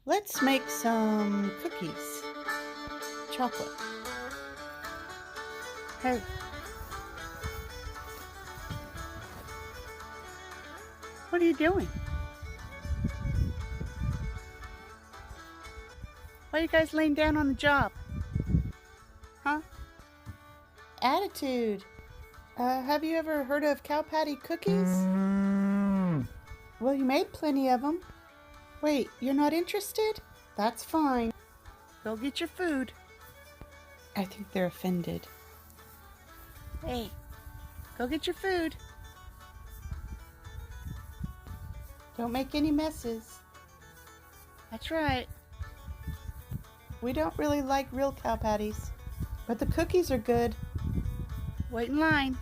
Let's make some cookies. Chocolate. Hey, what are you doing? Why are you guys laying down on the job? Huh? Attitude. Have you ever heard of cow patty cookies? Well, you made plenty of them. Wait, you're not interested? That's fine. Go get your food. I think they're offended. Hey, go get your food. Don't make any messes. That's right. We don't really like real cow patties, but the cookies are good. Wait in line.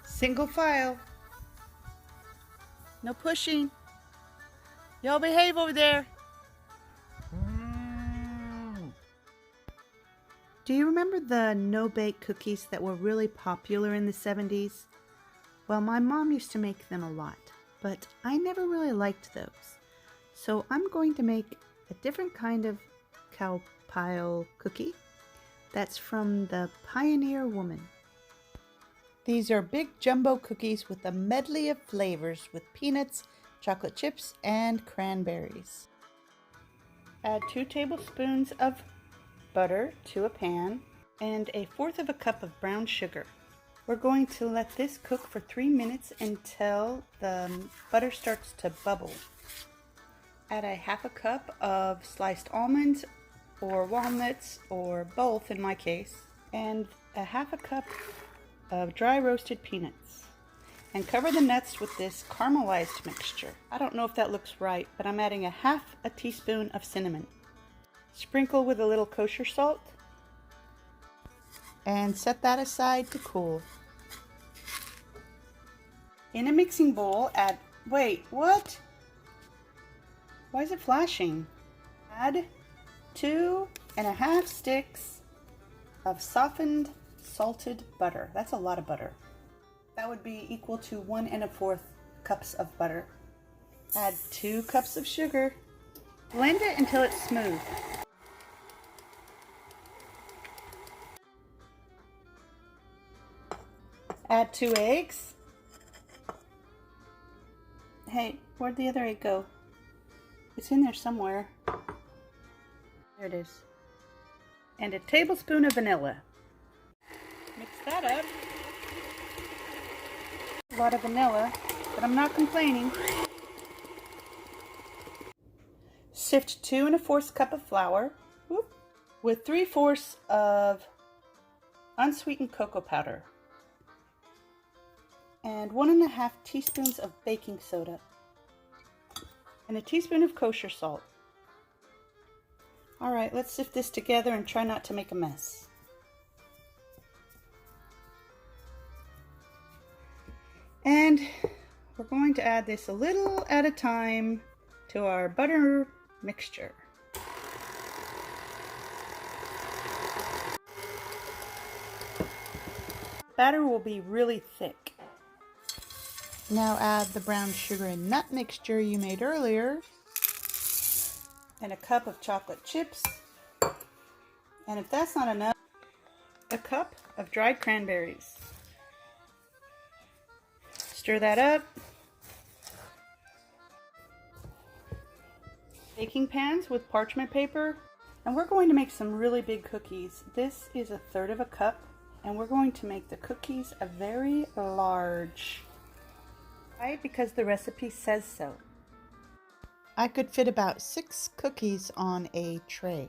Single file. No pushing. Y'all behave over there. Do you remember the no-bake cookies that were really popular in the 70s? Well, my mom used to make them a lot, but I never really liked those. So I'm going to make a different kind of cow pile cookie that's from the Pioneer Woman. These are big jumbo cookies with a medley of flavors with peanuts, chocolate chips, and cranberries. Add 2 tablespoons of butter to a pan and 1/4 cup of brown sugar. We're going to let this cook for 3 minutes until the butter starts to bubble. Add 1/2 cup of sliced almonds or walnuts, or both in my case, and 1/2 cup of dry roasted peanuts. And cover the nuts with this caramelized mixture. I don't know if that looks right, but I'm adding 1/2 teaspoon of cinnamon. Sprinkle with a little kosher salt and set that aside to cool. In a mixing bowl, add, wait, what? Why is it flashing? Add 2½ sticks of softened salted butter. That's a lot of butter. That would be equal to 1¼ cups of butter. Add 2 cups of sugar. Blend it until it's smooth. Add 2 eggs. Hey, where'd the other egg go? It's in there somewhere. There it is. And a tablespoon of vanilla. Mix that up. A lot of vanilla, but I'm not complaining. Sift 2¼ cup of flour with 3/4 of unsweetened cocoa powder and 1½ teaspoons of baking soda and a teaspoon of kosher salt. All right, let's sift this together and try not to make a mess. And we're going to add this a little at a time to our butter mixture. Batter will be really thick. Now add the brown sugar and nut mixture you made earlier, and a cup of chocolate chips, and if that's not enough, a cup of dried cranberries. Stir that up. Baking pans with parchment paper, and we're going to make some really big cookies. This is 1/3 cup, and we're going to make the cookies a very large. Why? Because the recipe says so. I could fit about 6 cookies on a tray.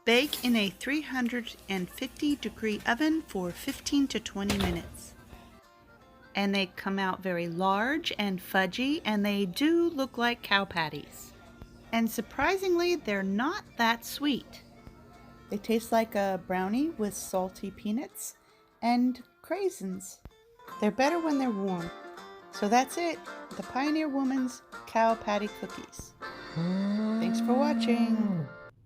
Bake in a 350-degree oven for 15 to 20 minutes. And they come out very large and fudgy, and they do look like cow patties. And surprisingly, they're not that sweet. They taste like a brownie with salty peanuts and craisins. They're better when they're warm. So that's it, the Pioneer Woman's cow patty cookies. Thanks for watching.